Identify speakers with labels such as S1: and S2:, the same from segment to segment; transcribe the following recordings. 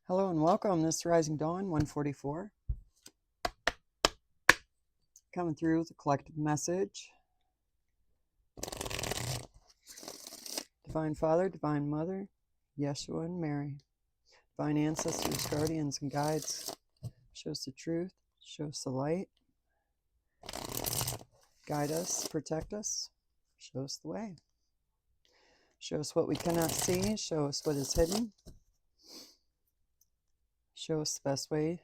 S1: Hello and welcome. This is Rising Dawn 144. Coming through with a collective message. Divine Father, Divine Mother, Yeshua and Mary. Divine ancestors, guardians, and guides. Show us the truth. Show us the light. Guide us, protect us. Show us the way. Show us what we cannot see. Show us what is hidden. Show us the best way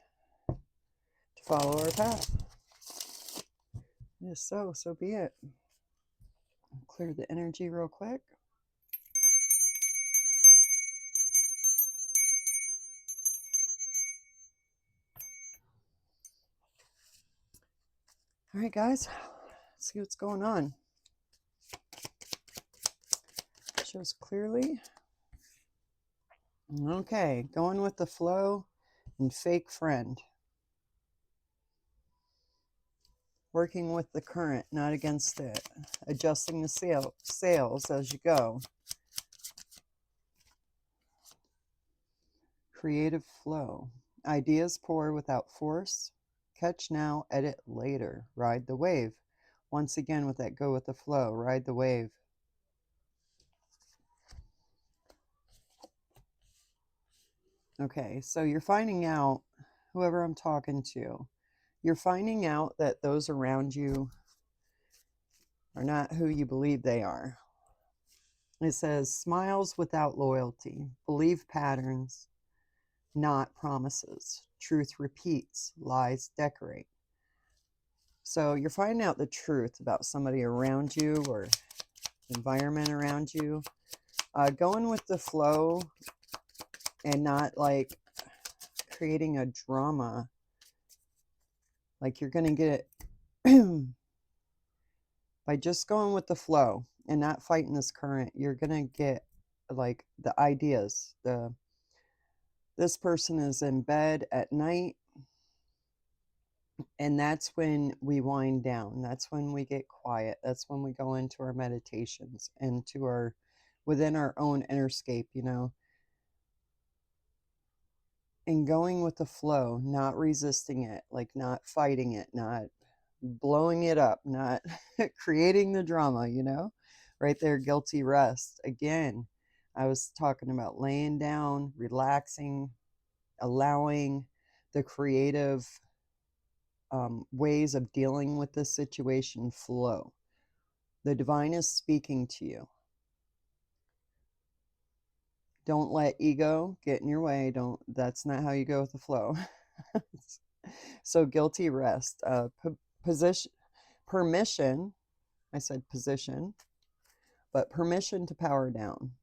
S1: to follow our path. It is so be it. Clear the energy real quick. All right, guys, let's see what's going on. Shows clearly. Okay, going with the flow and fake friend. Working with the current, not against it. Adjusting the sails as you go. Creative flow. Ideas pour without force. Catch now, edit later. Ride the wave. Once again with that go with the flow. Ride the wave. Okay, so you're finding out, whoever I'm talking to, you're finding out that those around you are not who you believe they are. It says, smiles without loyalty, believe patterns, not promises. Truth repeats, lies decorate. So you're finding out the truth about somebody around you or environment around you. Going with the flow and not like creating a drama. Like you're going to get by just going with the flow and not fighting this current, you're going to get like the ideas. This person is in bed at night, and that's when we wind down. That's when we get quiet. That's when we go into our meditations and to our within our own innerscape, you know. And going with the flow, not resisting it, like not fighting it, not blowing it up, not creating the drama, you know. Right there, guilty rest. Again, I was talking about laying down, relaxing, allowing the creative ways of dealing with this situation flow. The divine is speaking to you. Don't let ego get in your way. That's not how you go with the flow. So guilty rest. Permission. I said position, but permission to power down.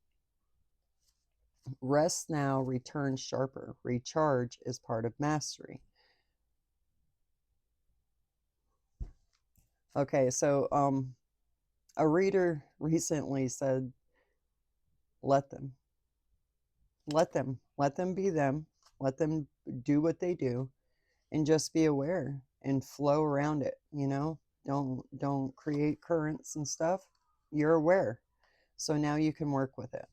S1: Rest now, return sharper. Recharge is part of mastery. Okay, so a reader recently said, let them be them, let them do what they do, and just be aware and flow around it, you know. Don't create currents and stuff. You're aware, so now you can work with it.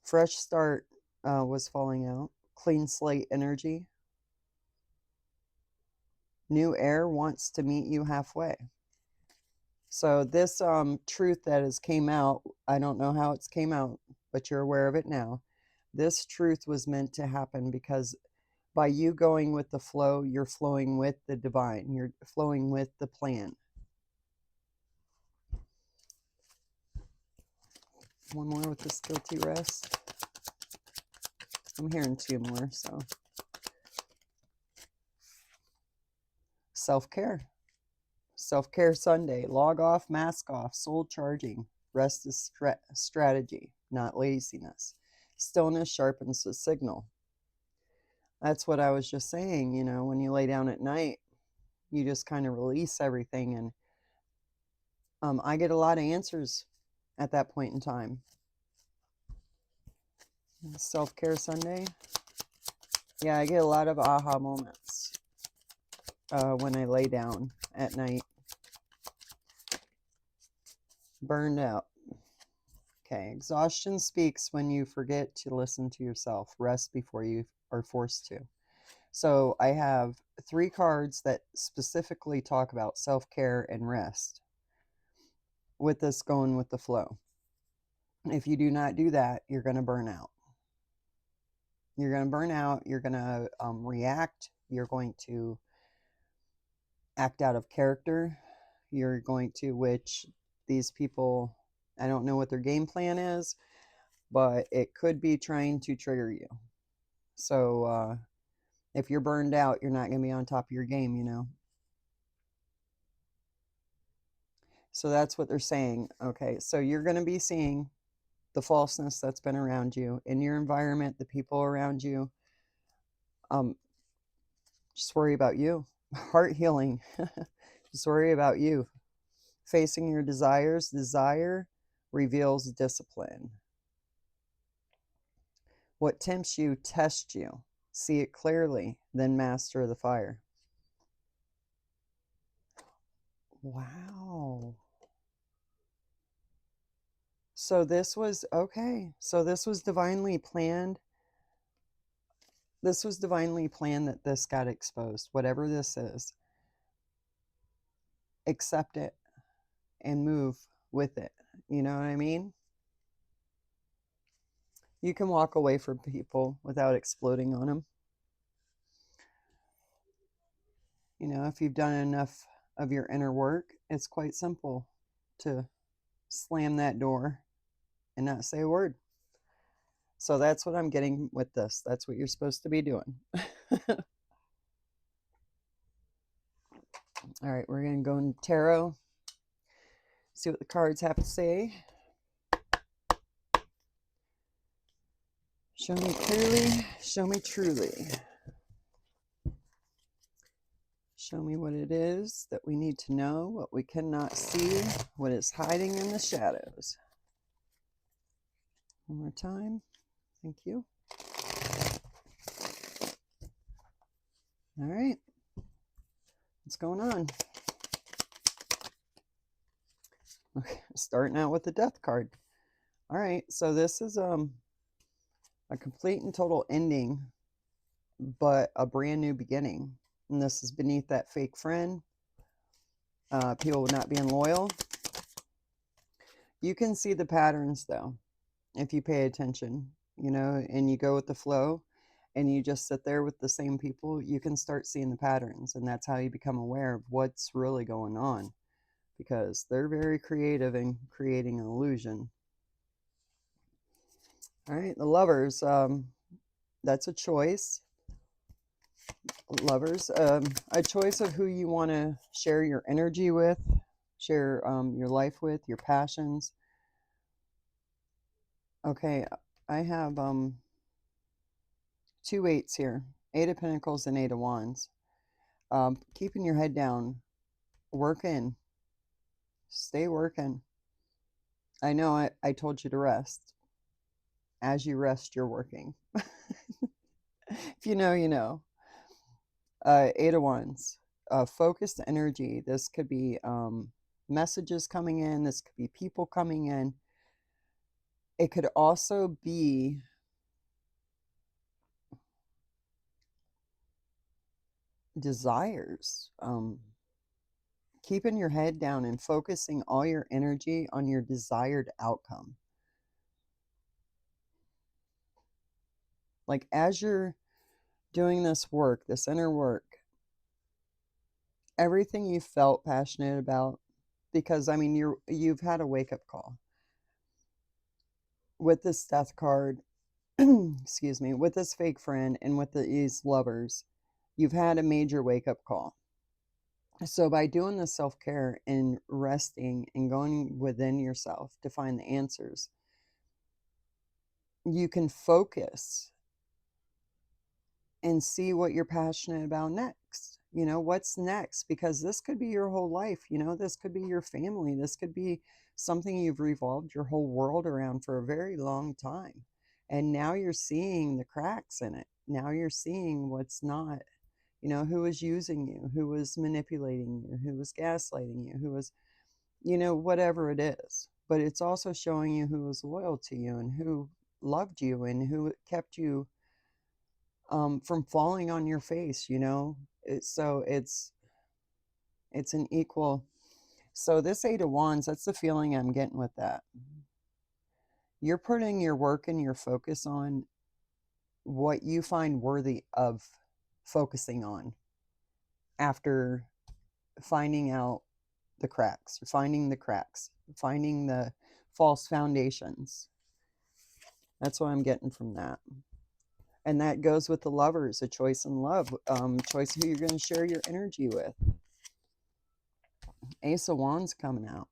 S1: Fresh start was falling out. Clean slate energy. New air wants to meet you halfway. So this truth that has came out, I don't know how it's came out, but you're aware of it now. This truth was meant to happen because by you going with the flow, you're flowing with the divine. You're flowing with the plan. One more with this guilty rest. I'm hearing two more, so. Self-care. Self-care Sunday. Log off, mask off, soul charging. Rest is strategy, not laziness. Stillness sharpens the signal. That's what I was just saying, you know, when you lay down at night, you just kind of release everything. And I get a lot of answers at that point in time. Self-care Sunday. Yeah, I get a lot of aha moments when I lay down at night. Burned out. Okay, exhaustion speaks when you forget to listen to yourself. Rest before you are forced to. So I have 3 cards that specifically talk about self-care and rest, with this going with the flow. If you do not do that, you're going to burn out. You're going to burn out. You're going to react. You're going to act out of character. You're going to, which these people, I don't know what their game plan is, but it could be trying to trigger you. So if you're burned out, you're not going to be on top of your game, you know. So that's what they're saying. Okay, so you're going to be seeing the falseness that's been around you in your environment, the people around you. Just worry about you. Heart healing. Just worry about you. Facing your desires. Desire reveals discipline. What tempts you tests you. See it clearly, then master the fire. Wow. So this was, okay. So this was divinely planned. This was divinely planned that this got exposed. Whatever this is, accept it and move with it. You know what I mean? You can walk away from people without exploding on them. You know, if you've done enough of your inner work, it's quite simple to slam that door and not say a word. So that's what I'm getting with this. That's what you're supposed to be doing. All right, we're going to go in tarot, see what the cards have to say. Show me clearly, show me truly. Show me what it is that we need to know, what we cannot see, what is hiding in the shadows. One more time. Thank you. All right. What's going on? Okay, starting out with the death card. All right, so this is a complete and total ending, but a brand new beginning. And this is beneath that fake friend. People not being loyal. You can see the patterns though, if you pay attention, you know, and you go with the flow and you just sit there with the same people, you can start seeing the patterns. And that's how you become aware of what's really going on, because they're very creative in creating an illusion. All right, the Lovers, that's a choice. Lovers, a choice of who you want to share your energy with, share your life with, your passions. Okay, I have 2 8s here, 8 of Pentacles and 8 of Wands. Keeping your head down, working, stay working. I know I told you to rest. As you rest, you're working. If you know, you know. 8 of Wands, focused energy. This could be messages coming in. This could be people coming in. It could also be desires. Keeping your head down and focusing all your energy on your desired outcome. Like as you're doing this work, this inner work, everything you felt passionate about, because I mean you've had a wake-up call with this death card. Excuse me, with this fake friend and with these lovers, you've had a major wake-up call. So by doing the self-care and resting and going within yourself to find the answers, you can focus and see what you're passionate about next. You know, what's next? Because this could be your whole life. You know, this could be your family. This could be something you've revolved your whole world around for a very long time. And now you're seeing the cracks in it. Now you're seeing what's not, you know, who was using you, who was manipulating you, who was gaslighting you, who was, you know, whatever it is. but it's also showing you who was loyal to you and who loved you and who kept you from falling on your face, you know. So it's an equal. So this Eight of Wands, that's the feeling I'm getting with that. You're putting your work and your focus on what you find worthy of focusing on after finding out the cracks, finding the false foundations. That's what I'm getting from that. And that goes with the Lovers, a choice in love, choice who you're going to share your energy with. Ace of Wands coming out.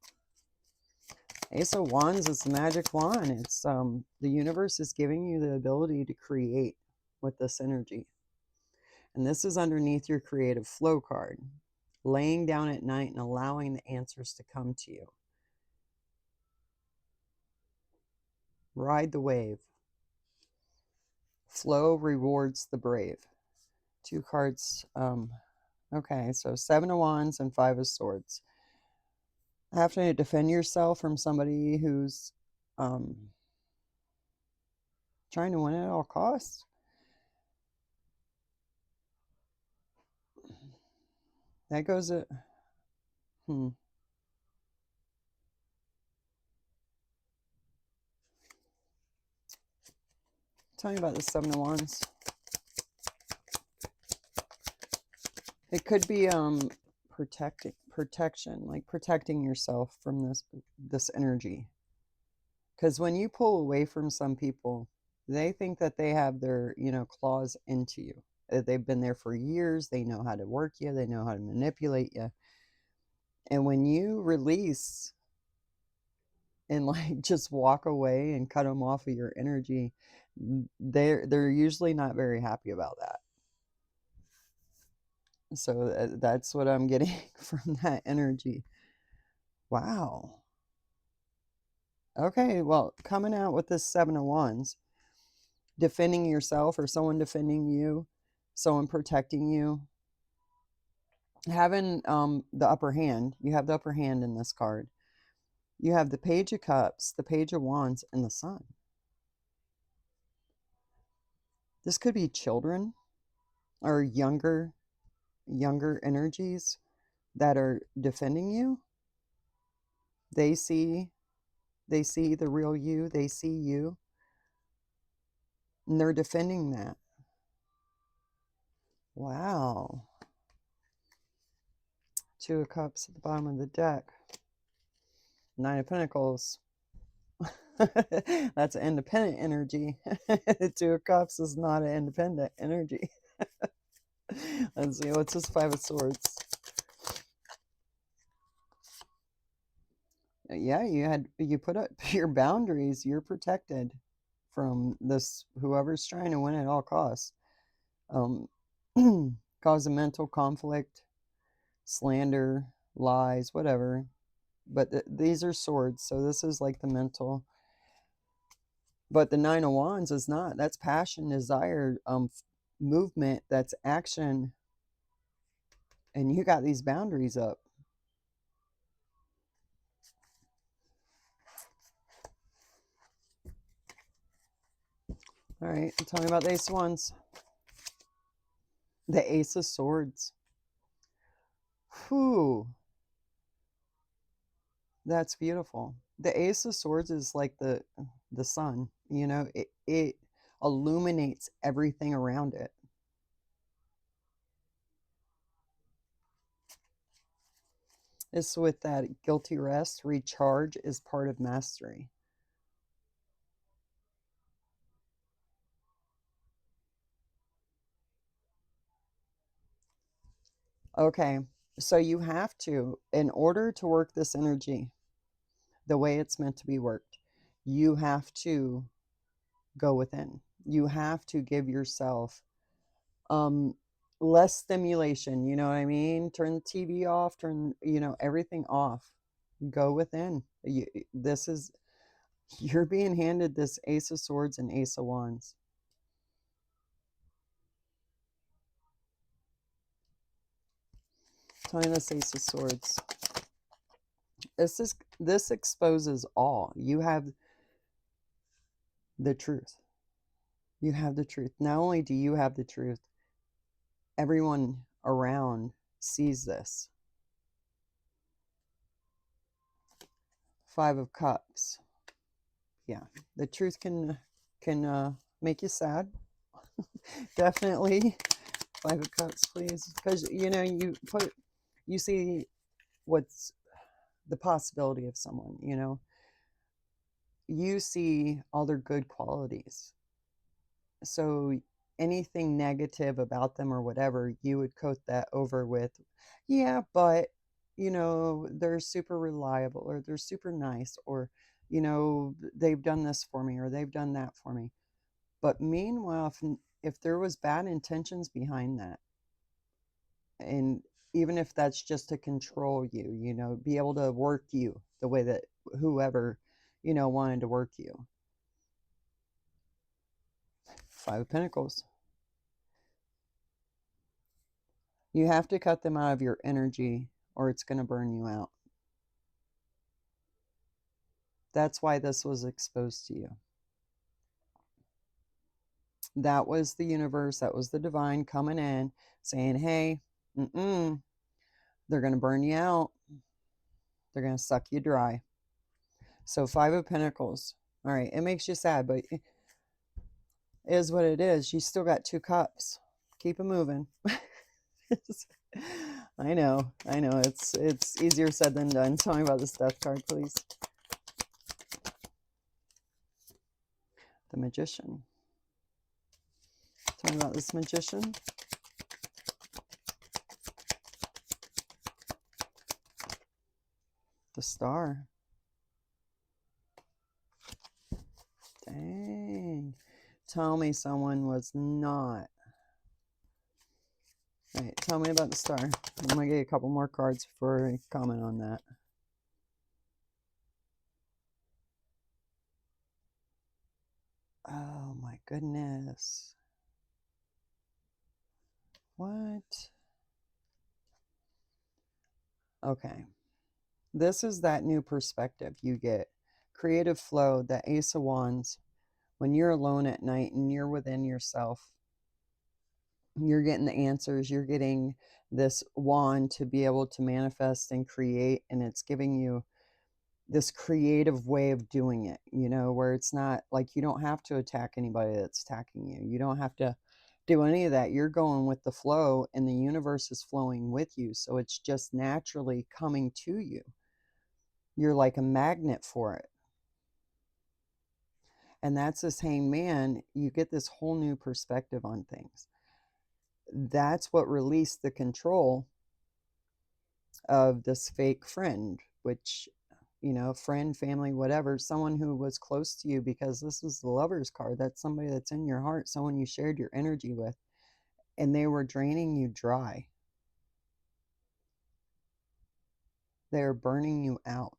S1: Ace of Wands is the magic wand. It's the universe is giving you the ability to create with this energy. And this is underneath your creative flow card. Laying down at night and allowing the answers to come to you. Ride the wave. Flow rewards the brave. Two cards. Okay, so Seven of Wands and Five of Swords. Having to defend yourself from somebody who's trying to win at all costs. That goes at Tell me about the Seven of Wands. It could be protection, like protecting yourself from this energy. Because when you pull away from some people, they think that they have their, claws into you. They've been there for years. They know how to work you. They know how to manipulate you. And when you release and like just walk away and cut them off of your energy, they're usually not very happy about that. So that's what I'm getting from that energy. Wow. Okay, well, coming out with this Seven of Wands, defending yourself or someone defending you, someone protecting you, having the upper hand. You have the upper hand in this card. You have the Page of Cups, the Page of Wands, and the Sun. This could be children or younger energies that are defending you. They see the real you. They see you, and they're defending that. Wow. Two of Cups at the bottom of the deck. Nine of Pentacles. That's independent energy. Two of Cups is not an independent energy. Let's see, what's this Five of Swords? Yeah, you put up your boundaries. You're protected from this, whoever's trying to win at all costs. Cause a mental conflict, slander, lies, whatever. But these are swords, so this is like the mental. But the Nine of Wands is not. That's passion, desire, movement. That's action. And you got these boundaries up. All right, tell me about the Ace of Wands. The Ace of Swords. Whew. That's beautiful. The Ace of Swords is like the sun. It illuminates everything around it. It's with that guilty rest. Recharge is part of mastery. Okay, so you have to, in order to work this energy the way it's meant to be worked, you have to go within. You have to give yourself less stimulation, you know what I mean? Turn the TV off, turn, everything off. Go within. You're being handed this Ace of Swords and Ace of Wands. Tell me this Ace of Swords. This exposes all. You have the truth. You have the truth. Not only do you have the truth, everyone around sees this. 5 of Cups. Yeah, the truth can make you sad. Definitely. 5 of Cups, please, because you see what's the possibility of someone. You see all their good qualities. So anything negative about them or whatever, you would coat that over with, yeah, but they're super reliable, or they're super nice, or they've done this for me, or they've done that for me. But meanwhile, if there was bad intentions behind that, and even if that's just to control you, be able to work you the way that whoever wanted to work you. 5 of Pentacles. You have to cut them out of your energy, or it's going to burn you out. That's why this was exposed to you. That was the universe, that was the divine coming in, saying, hey, they're going to burn you out. They're going to suck you dry. So 5 of Pentacles. All right, it makes you sad, but it is what it is. You still got 2 cups. Keep it moving. I know. It's easier said than done. Tell me about this Death card, please. The Magician. Tell me about this Magician. The Star. Dang. Tell me someone was not. All right, tell me about the Star. I'm going to get a couple more cards before I comment on that. Oh my goodness. What? Okay. This is that new perspective you get. Creative flow, that Ace of Wands. When you're alone at night and you're within yourself, you're getting the answers. You're getting this wand to be able to manifest and create, and it's giving you this creative way of doing it, where it's not like you don't have to attack anybody that's attacking you. You don't have to do any of that. You're going with the flow, and the universe is flowing with you. So it's just naturally coming to you. You're like a magnet for it. And that's this Hangman. You get this whole new perspective on things. That's what released the control of this fake friend, which, friend, family, whatever, someone who was close to you, because this is the Lover's card. That's somebody that's in your heart, someone you shared your energy with, and they were draining you dry. They're burning you out.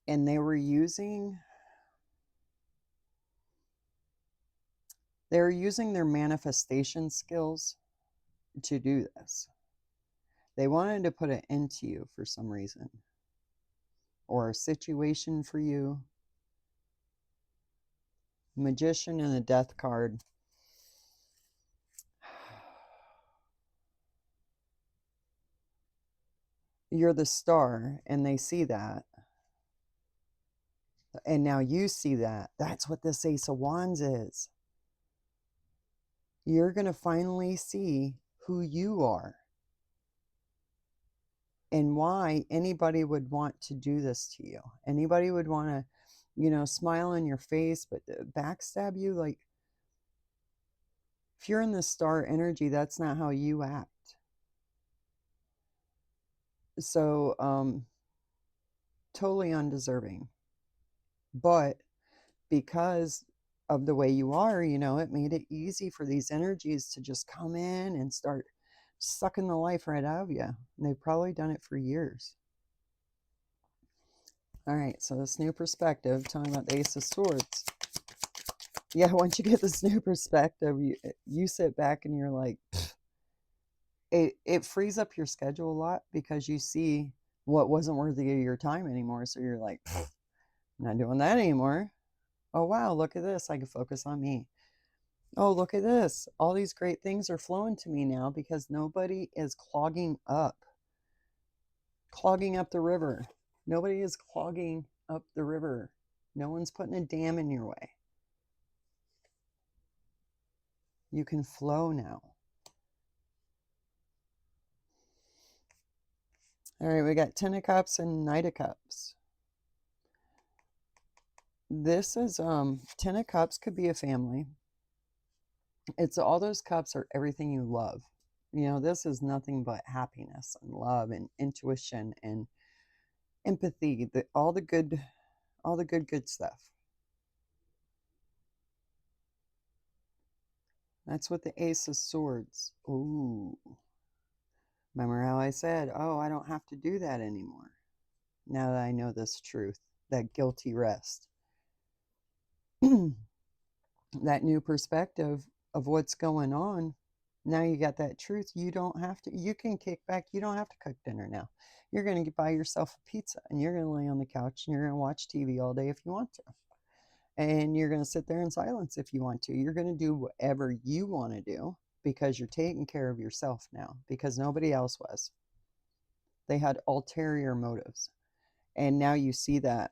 S1: And they were using their manifestation skills to do this. They wanted to put it into you for some reason, or a situation for you. Magician and the Death card. You're the star, and they see that. And now you see that. That's what this Ace of Wands is. You're going to finally see who you are and why anybody would want to do this to you. Anybody would want to, smile in your face, but backstab you. Like, if you're in the star energy, that's not how you act. So, totally undeserving. But because of the way you are, it made it easy for these energies to just come in and start sucking the life right out of you. And they've probably done it for years. All right, so this new perspective, talking about the Ace of Swords. Yeah, once you get this new perspective, you sit back and you're like, it frees up your schedule a lot, because you see what wasn't worthy of your time anymore. So you're like, I'm not doing that anymore. Oh, wow, look at this. I can focus on me. Oh, look at this. All these great things are flowing to me now because nobody is clogging up the river. Nobody is clogging up the river. No one's putting a dam in your way. You can flow now. All right, we got 10 of Cups and Knight of Cups. This is 10 of Cups could be a family. It's all those cups are everything you love. You know, this is nothing but happiness and love and intuition and empathy, all the good stuff. That's what the Ace of Swords. Ooh. Remember how I said, oh, I don't have to do that anymore. Now that I know this truth, that guilty rest. That new perspective of what's going on. Now you got that truth. You don't have to, you can kick back. You don't have to cook dinner now. You're going to buy yourself a pizza and you're going to lay on the couch and you're going to watch TV all day if you want to. And you're going to sit there in silence if you want to. You're going to do whatever you want to do because you're taking care of yourself now because nobody else was. They had ulterior motives. And now you see that.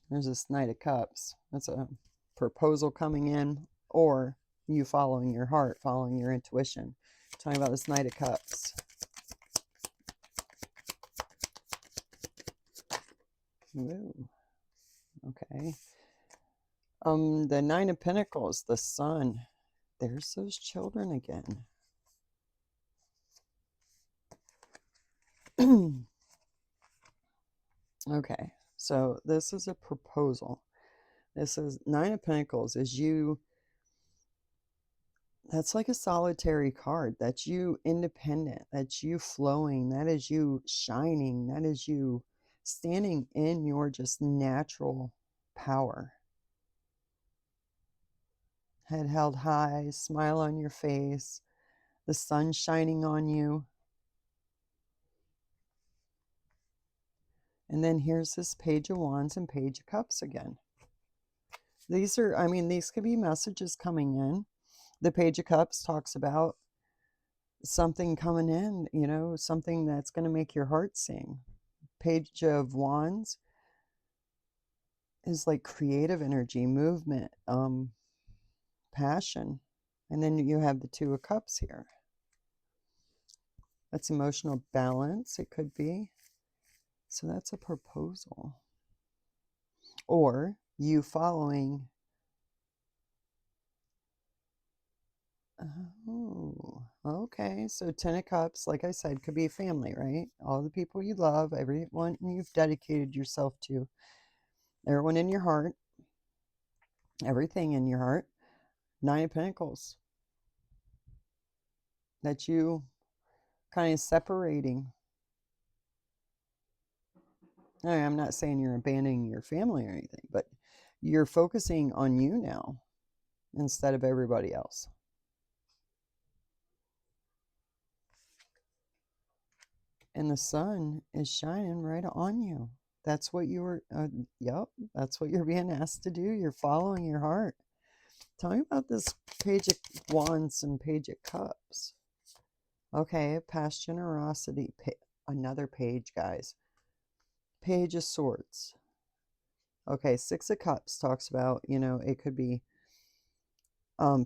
S1: There's this Knight of Cups. That's a proposal coming in, or you following your heart, following your intuition. Talking about this Knight of Cups. Ooh. Okay. The Nine of Pentacles, the Sun. There's those children again. Okay, so this is a proposal. This is Nine of Pentacles is you. That's like a solitary card. That's you independent. That's you flowing. That is you shining. That is you standing in your just natural power. Head held high, smile on your face, the sun shining on you. And then here's this Page of Wands and Page of Cups again. These are, I mean, these could be messages coming in. The Page of Cups talks about something coming in, you know, something that's going to make your heart sing. Page of Wands is like creative energy, movement, passion. And then you have the Two of Cups here. That's emotional balance, it could be. So that's a proposal. Or you following. Oh, okay. So 10 of Cups, like I said, could be family, right? All the people you love, everyone you've dedicated yourself to, everyone in your heart, everything in your heart. Nine of Pentacles. That you kind of separating. I'm not saying you're abandoning your family or anything, but you're focusing on you now instead of everybody else. And the sun is shining right on you. That's what you were, yep, that's what you're being asked to do. You're following your heart. Tell me about this Page of Wands and Page of Cups. Okay, past generosity. Another page, guys. Page of Swords. Okay, Six of Cups talks about, you know, it could be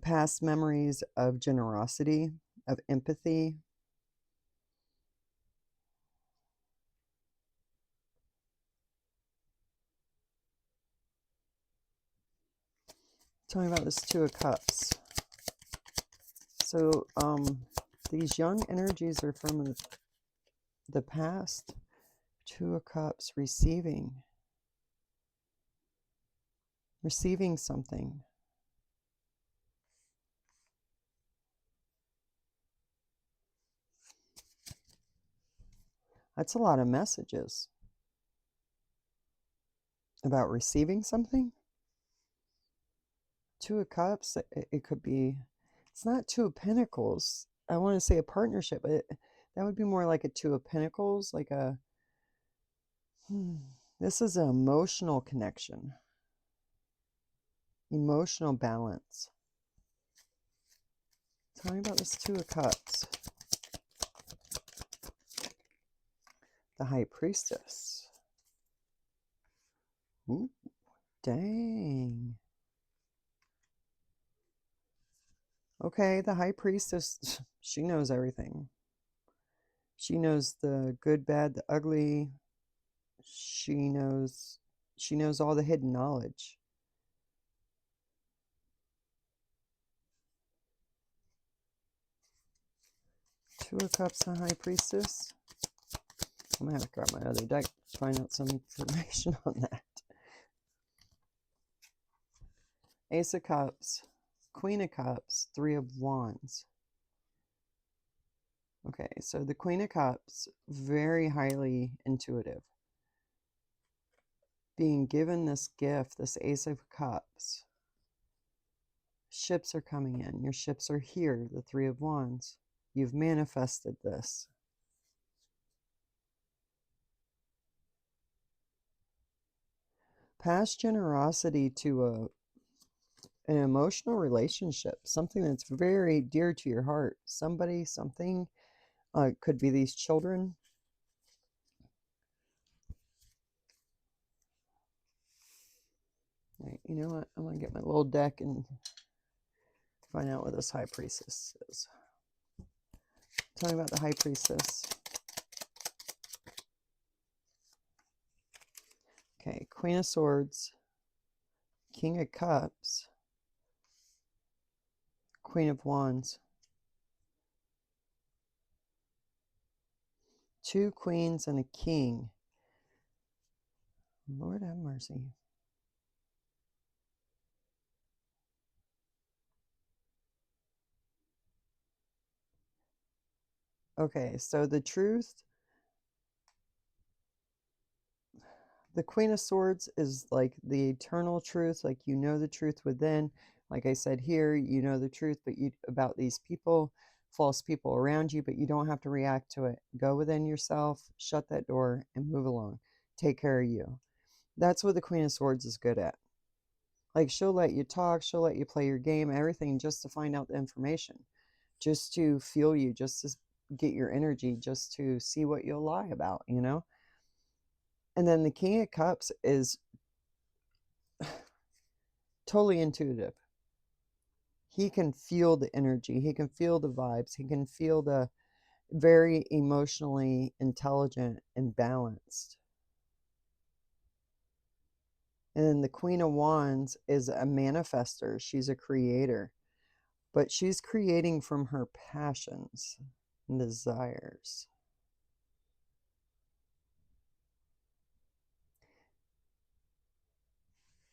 S1: past memories of generosity, of empathy. Tell me about this Two of Cups. So these young energies are from the past. Two of Cups, receiving something. That's a lot of messages about receiving something. Two of Cups, it could be, it's not Two of Pentacles. I want to say a partnership, but that would be more like a Two of Pentacles, like a, this is an emotional connection, emotional balance. Tell me about this Two of Cups. The High Priestess. Ooh, dang. Okay, the High Priestess, she knows everything. She knows the good, bad, the ugly. She knows all the hidden knowledge. Two of Cups and High Priestess. I'm gonna have to grab my other deck to find out some information on that. Ace of Cups, Queen of Cups, Three of Wands. Okay, so the Queen of Cups, very highly intuitive. Being given this gift, this Ace of Cups. Ships are coming in. Your ships are here, the Three of Wands. You've manifested this. Past generosity to an emotional relationship, something that's very dear to your heart. Somebody, something, could be these children. Right, you know what? I'm going to get my little deck and find out what this High Priestess is. Tell me about the High Priestess. Okay, Queen of Swords, King of Cups, Queen of Wands. Two queens and a king. Lord have mercy. Okay, so the truth, the Queen of Swords is like the eternal truth, like you know the truth within. Like I said here, you know the truth, but you about these people, false people around you, but you don't have to react to it. Go within yourself, shut that door, and move along. Take care of you. That's what the Queen of Swords is good at. Like she'll let you talk, she'll let you play your game, everything just to find out the information, just to feel you, just to get your energy, just to see what you'll lie about, you know? And then the King of Cups is totally intuitive. He can feel the energy, he can feel the vibes, he can feel the very emotionally intelligent and balanced. And then the Queen of Wands is a manifester, she's a creator, but she's creating from her passions and desires.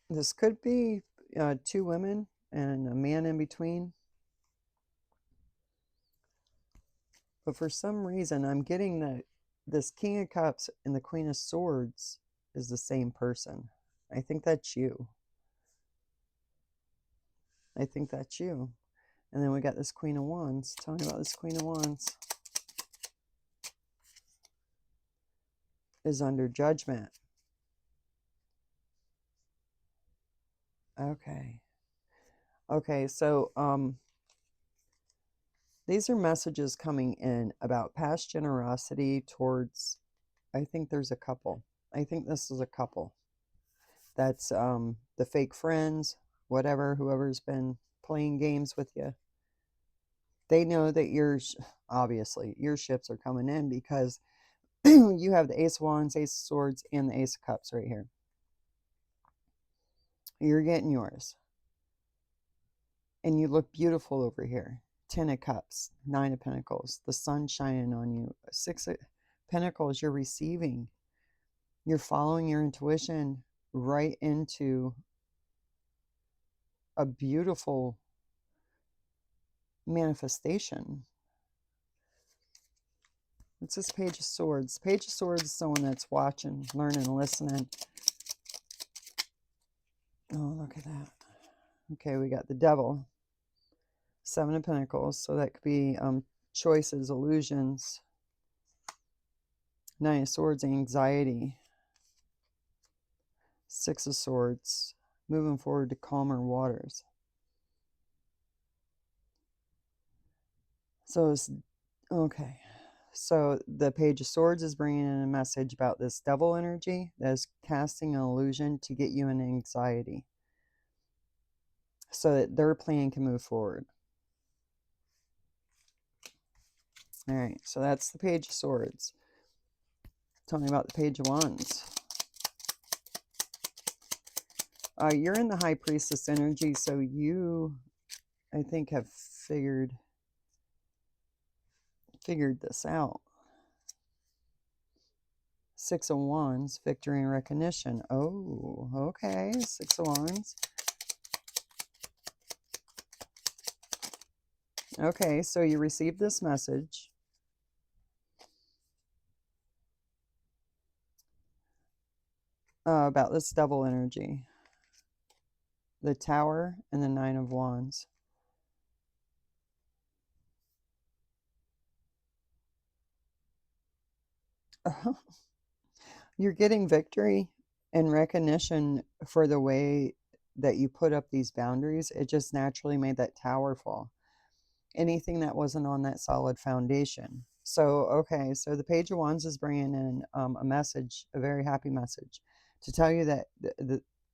S1: This could be two women and a man in between. But for some reason, I'm getting that this King of Cups and the Queen of Swords is the same person. I think that's you. I think that's you. And then we got this Queen of Wands. Tell me about this Queen of Wands. Is under judgment. Okay. Okay, so these are messages coming in about past generosity towards, I think there's a couple. I think this is a couple. That's the fake friends, whatever, whoever's been playing games with you. They know that obviously your ships are coming in because you have the Ace of Wands, Ace of Swords, and the Ace of Cups right here. You're getting yours. And you look beautiful over here. 10 of Cups, 9 of Pentacles, the sun shining on you. 6 of Pentacles, you're receiving. You're following your intuition right into a beautiful manifestation. What's this Page of Swords? Page of Swords is someone that's watching, learning, listening. Oh, look at that. Okay, we got the Devil. 7 of Pentacles. So that could be choices, illusions. Nine of Swords, anxiety. Six of Swords, moving forward to calmer waters. So it's okay. So the Page of Swords is bringing in a message about this devil energy that is casting an illusion to get you in anxiety so that their plan can move forward. All right, so that's the Page of Swords. Tell me about the Page of Wands. You're in the High Priestess energy, so you, I think, have figured this out. Six of Wands, victory and recognition. Oh, okay. Six of Wands. Okay, so you received this message. About this double energy. The Tower and the Nine of Wands. You're getting victory and recognition for the way that you put up these boundaries. It just naturally made that tower fall. Anything that wasn't on that solid foundation. So, okay, so the Page of Wands is bringing in a message, a very happy message, to tell you that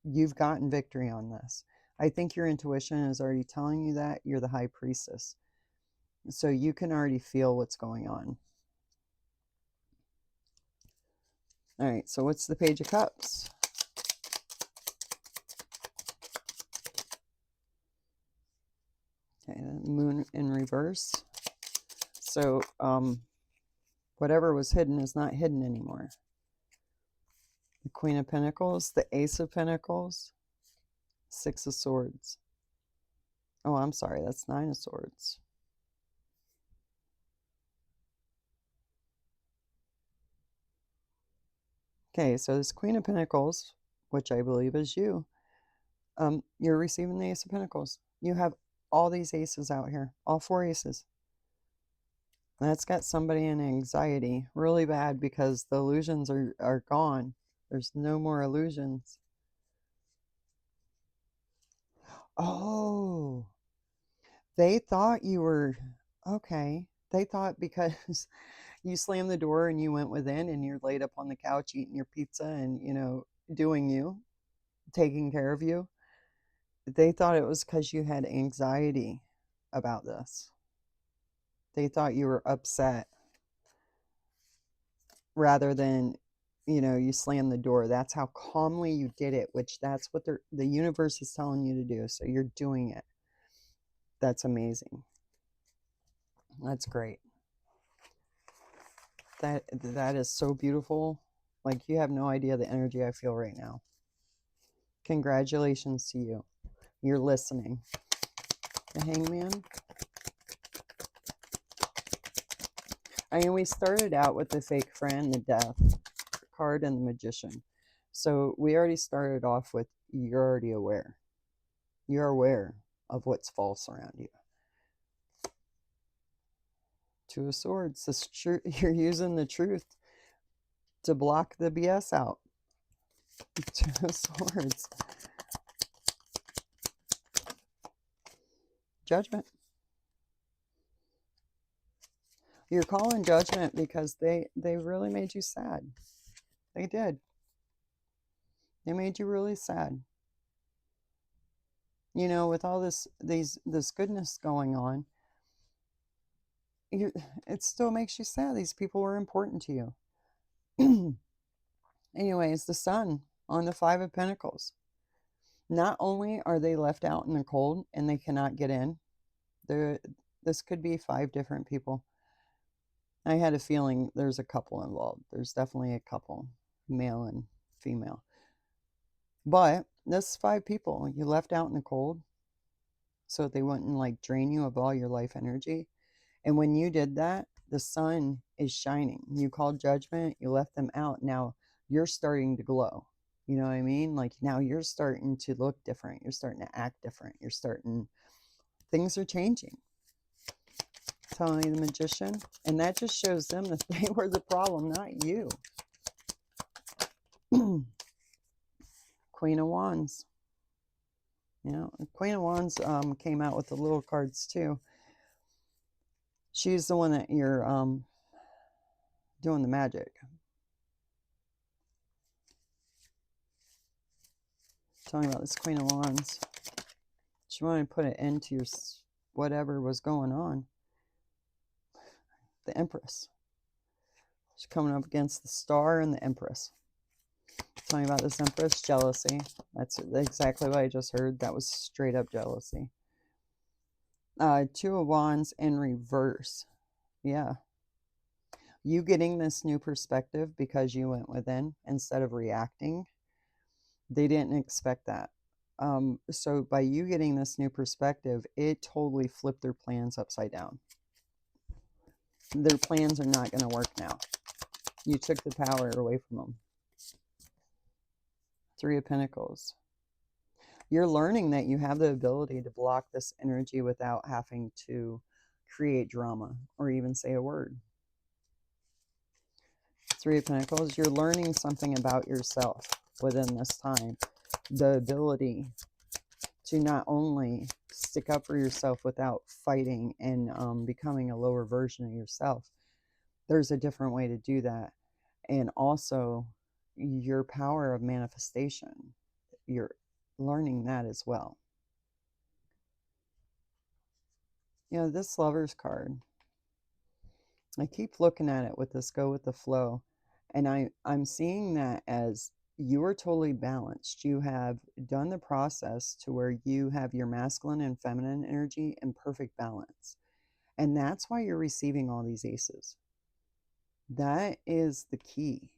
S1: you've gotten victory on this. I think your intuition is already telling you that. You're the High Priestess. So you can already feel what's going on. All right, so what's the Page of Cups? Okay, Moon in reverse. So whatever was hidden is not hidden anymore. The Queen of Pentacles, the Ace of Pentacles, Six of Swords. Oh, I'm sorry, that's Nine of Swords. Okay, so this Queen of Pentacles, which I believe is you, you're receiving the Ace of Pentacles. You have all these aces out here, all four aces. That's got somebody in anxiety really bad because the illusions are gone. There's no more illusions. Oh, they thought you were, okay. They thought because you slammed the door and you went within and you're laid up on the couch eating your pizza and, doing you, taking care of you. They thought it was because you had anxiety about this. They thought you were upset rather than, you slammed the door. That's how calmly you did it, which that's what the universe is telling you to do. So you're doing it. That's amazing. That's great. That is so beautiful. Like, you have no idea the energy I feel right now. Congratulations to you. You're listening. The Hangman. I mean, we started out with the fake friend, the Death card, and the Magician. So we already started off with, you're already aware. You're aware of what's false around you. Two of Swords. You're using the truth to block the BS out. Two of Swords. Judgment. You're calling judgment because they really made you sad. They did. They made you really sad. With all this goodness going on, it still makes you sad. These people were important to you. Anyways, the Sun on the Five of Pentacles. Not only are they left out in the cold and they cannot get in, this could be 5 different people. I had a feeling there's a couple involved. There's definitely a couple, male and female. But this 5 people you left out in the cold so they wouldn't drain you of all your life energy. And when you did that, the sun is shining. You called judgment, you left them out. Now you're starting to glow. You know what I mean? Now you're starting to look different. You're starting to act different. Things are changing. telling you the Magician. And that just shows them that they were the problem, not you. Queen of Wands. You know, Queen of Wands came out with the little cards too. She's the one that you're doing the magic. Telling about this Queen of Wands. She wanted to put an end to your whatever was going on. The Empress. She's coming up against the Star and the Empress. Telling about this Empress, jealousy. That's exactly what I just heard. That was straight up jealousy. Two of Wands in reverse. Yeah. You getting this new perspective because you went within instead of reacting. They didn't expect that. So by you getting this new perspective, it totally flipped their plans upside down. Their plans are not going to work now. You took the power away from them. Three of Pentacles. You're learning that you have the ability to block this energy without having to create drama or even say a word. Three of Pentacles. You're learning something about yourself within this time. The ability to not only stick up for yourself without fighting and becoming a lower version of yourself. There's a different way to do that. And also your power of manifestation. You're learning that as well. You know, this Lover's card, I keep looking at it with this go with the flow. And I'm seeing that as you are totally balanced. You have done the process to where you have your masculine and feminine energy in perfect balance. And that's why you're receiving all these aces. That is the key.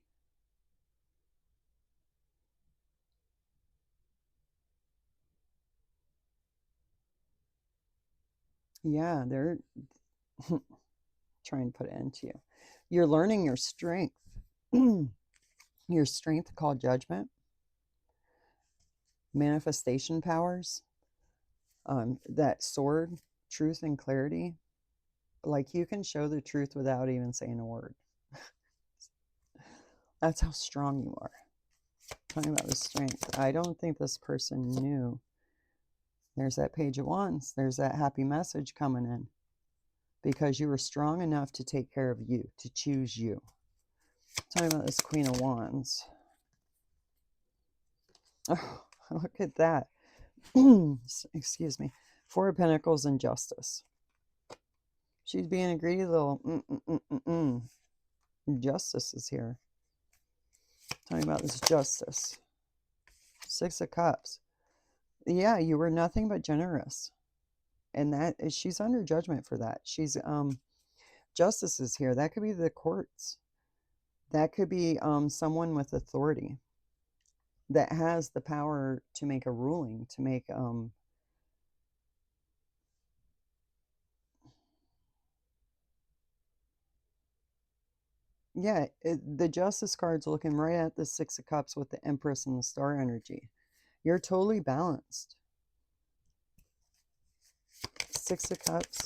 S1: Yeah, they're trying to put it into you. You're learning your strength. Your strength called judgment, manifestation powers, that sword, truth and clarity. Like you can show the truth without even saying a word. That's how strong you are. Talking about the strength. I don't think this person knew. There's that Page of Wands. There's that happy message coming in. Because you were strong enough to take care of you, to choose you. Talking about this Queen of Wands. Oh, look at that. Excuse me. Four of Pentacles and Justice. She's being a greedy little Justice is here. Talking about this Justice. Six of Cups. Yeah, you were nothing but generous. And that is, she's under judgment for that. She's Justice is here. That could be the courts. That could be someone with authority that has the power to make a ruling, to make yeah, the Justice card's looking right at the Six of Cups with the Empress and the Star energy. You're totally balanced. Six of Cups.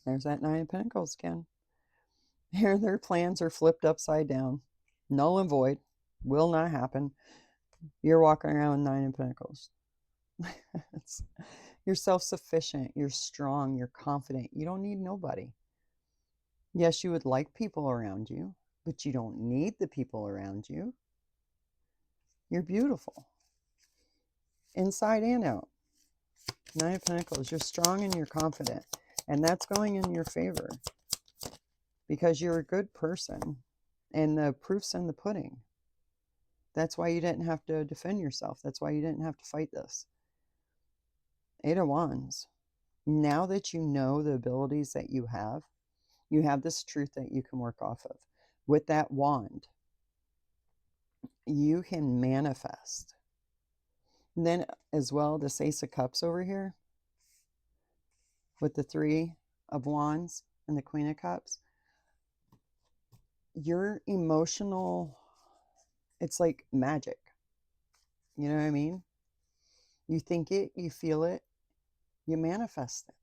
S1: There's that Nine of Pentacles again. Here, their plans are flipped upside down. Null and void. Will not happen. You're walking around with Nine of Pentacles. You're self-sufficient. You're strong. You're confident. You don't need nobody. Yes, you would like people around you, but you don't need the people around you. You're beautiful. Inside and out. Nine of Pentacles. You're strong and you're confident. And that's going in your favor. Because you're a good person. And the proof's in the pudding. That's why you didn't have to defend yourself. That's why you didn't have to fight this. Eight of Wands. Now that you know the abilities that you have this truth that you can work off of. With that wand, you can manifest. And then as well, this Ace of Cups over here with the Three of Wands and the Queen of Cups. Your emotional, it's like magic. You know what I mean? You think it, you feel it, you manifest it.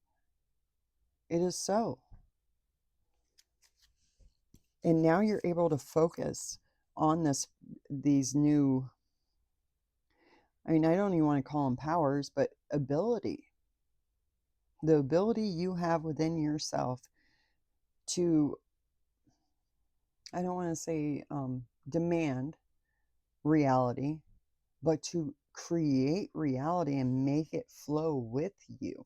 S1: It is so. And now you're able to focus on these new, I mean, I don't even want to call them powers, but ability. The ability you have within yourself to, I don't want to say demand reality, but to create reality and make it flow with you.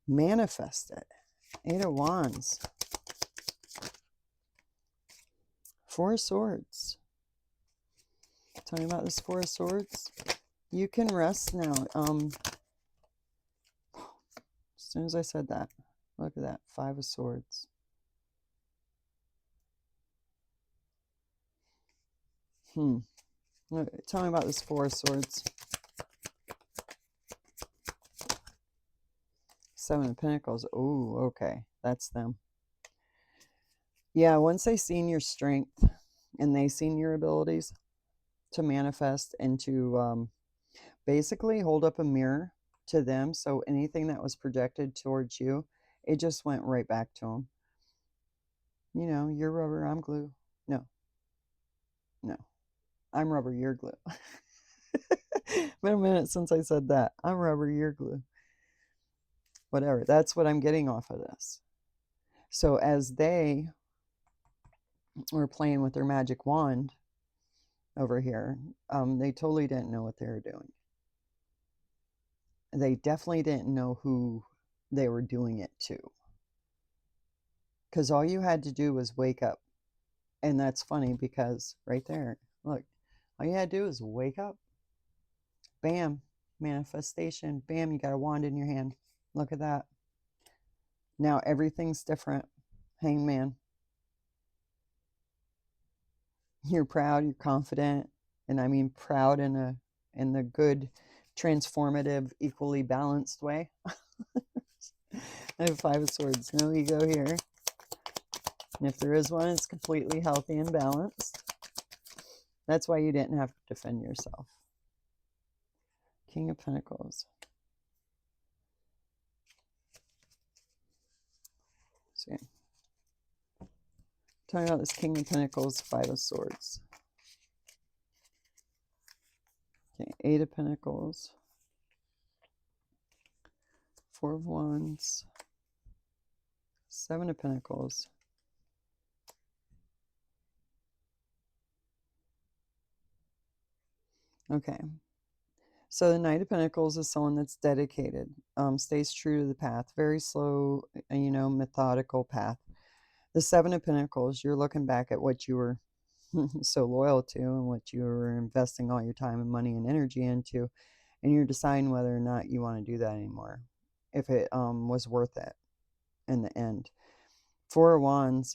S1: Manifest it. 8 of Wands. 4 of Swords. Tell me about this 4 of Swords. You can rest now. As soon as I said that, look at that. 5 of Swords. Tell me about this 4 of Swords. 7 of Pentacles. Oh, okay. That's them. Yeah, once they seen your strength and they seen your abilities to manifest and to basically hold up a mirror to them, so anything that was projected towards you, it just went right back to them. You know, you're rubber, I'm glue. No. I'm rubber, you're glue. Been a minute since I said that. I'm rubber, you're glue. Whatever. That's what I'm getting off of this. So as they were playing with their magic wand over here, they totally didn't know what they were doing. They definitely didn't know who they were doing it to. Because all you had to do was wake up. And that's funny because right there, look, all you had to do is wake up. Bam, manifestation. Bam, you got a wand in your hand. Look at that. Now everything's different. Hangman. You're proud, you're confident, and I mean proud in the good, transformative, equally balanced way. I have 5 of Swords. No ego here. And if there is one, it's completely healthy and balanced. That's why you didn't have to defend yourself. King of Pentacles. Let's see. Talking about this King of Pentacles, 5 of Swords. Okay, 8 of Pentacles. 4 of Wands. 7 of Pentacles. Okay. So the Knight of Pentacles is someone that's dedicated, stays true to the path, very slow, methodical path. The 7 of Pentacles, you're looking back at what you were so loyal to and what you were investing all your time and money and energy into, and you're deciding whether or not you want to do that anymore, if it was worth it in the end. 4 of Wands,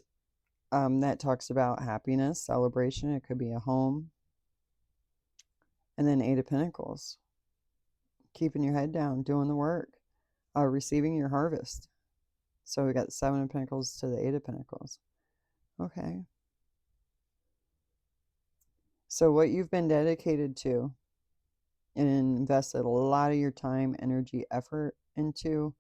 S1: that talks about happiness, celebration. It could be a home. And then 8 of Pentacles, keeping your head down, doing the work, receiving your harvest. So we got the 7 of Pentacles to the 8 of Pentacles. Okay. So what you've been dedicated to and invested a lot of your time, energy, effort into,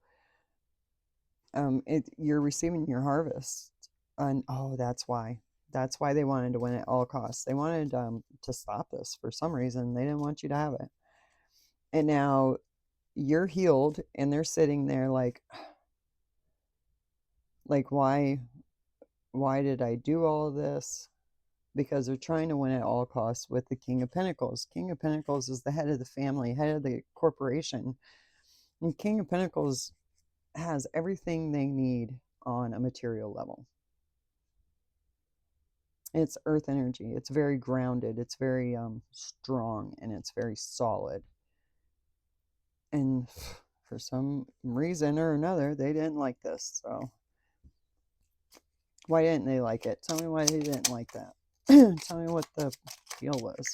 S1: you're receiving your harvest. And that's why. That's why they wanted to win at all costs. They wanted to stop this for some reason. They didn't want you to have it. And now you're healed and they're sitting there like why did I do all of this? Because they're trying to win at all costs with the King of Pentacles. King of Pentacles is the head of the family, head of the corporation. And King of Pentacles has everything they need on a material level. It's earth energy. It's very grounded. It's very strong, and it's very solid. And for some reason or another, they didn't like this. So why didn't they like it? Tell me why they didn't like that. Tell me what the deal was.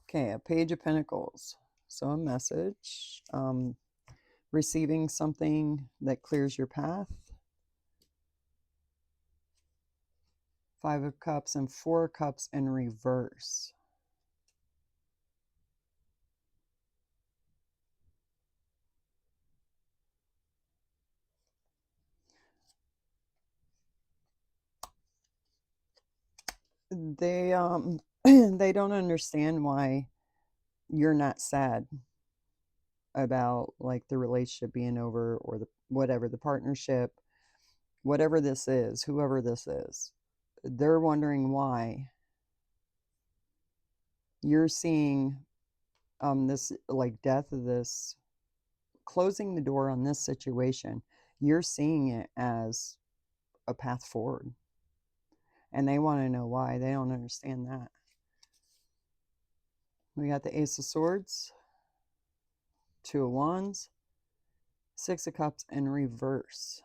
S1: Okay, a Page of Pentacles. So a message. Receiving something that clears your path. 5 of Cups and 4 Cups in reverse. They they don't understand why you're not sad about like the relationship being over or the whatever the partnership, whatever this is, whoever this is. They're wondering why you're seeing this like death of this, closing the door on this situation. You're seeing it as a path forward, and they want to know why. They don't understand that. We got the Ace of Swords, Two of Wands, Six of Cups in reverse.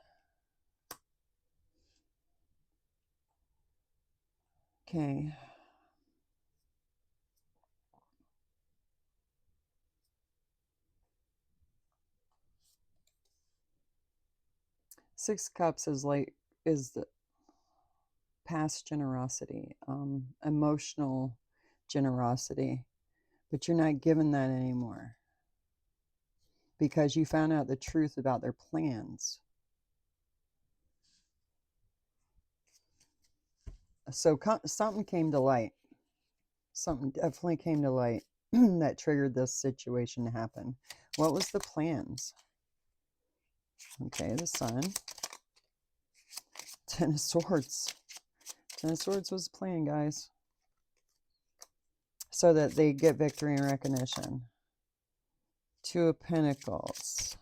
S1: Okay. Six of Cups is like, is the past generosity, emotional generosity, but you're not given that anymore because you found out the truth about their plans. So something came to light. Something definitely came to light that triggered this situation to happen. What was the plans? Okay, the Sun. Ten of Swords. Ten of Swords was the plan, guys. So that they get victory and recognition. Two of Pentacles.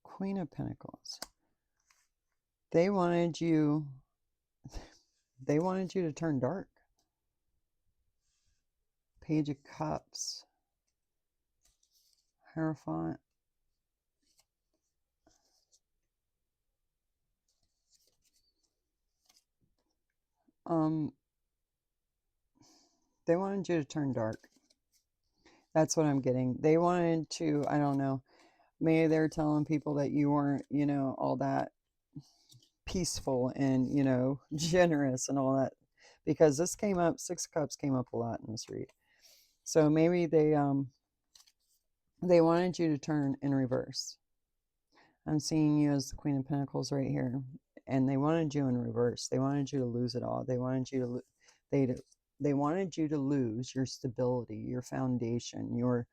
S1: Queen of Pentacles. They wanted you to turn dark. Page of Cups. Hierophant. They wanted you to turn dark. That's what I'm getting. They wanted to, I don't know, maybe they're telling people that you weren't, all that peaceful and, generous and all that. Because this came up, Six of Cups came up a lot in this read. So maybe they wanted you to turn in reverse. I'm seeing you as the Queen of Pentacles right here. And they wanted you in reverse. They wanted you to lose it all. They wanted you to they wanted you to lose your stability, your foundation, your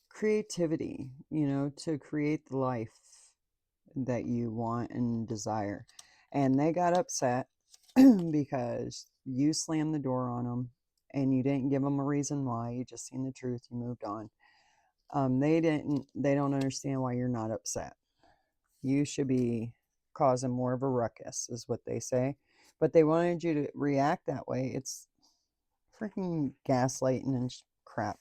S1: creativity, to create the life that you want and desire. And they got upset because you slammed the door on them and you didn't give them a reason why. You just seen the truth, you moved on. They don't understand why you're not upset. You should be causing more of a ruckus, is what they say. But they wanted you to react that way. It's freaking gaslighting and crap.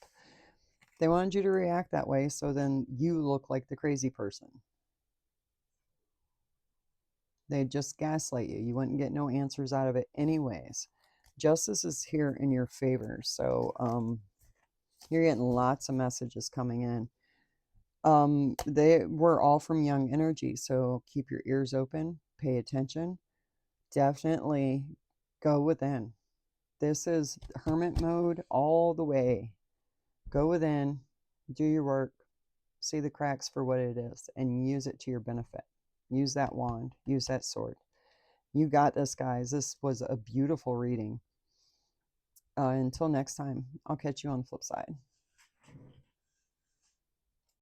S1: They wanted you to react that way so then you look like the crazy person. They just gaslight you. You wouldn't get no answers out of it anyways. Justice is here in your favor. So you're getting lots of messages coming in. They were all from young energy, so keep your ears open, pay attention. Definitely go within. This is hermit mode all the way. Go within, do your work, see the cracks for what it is, and use it to your benefit. Use that wand, use that sword. You got this, guys. This was a beautiful reading. Until next time, I'll catch you on the flip side.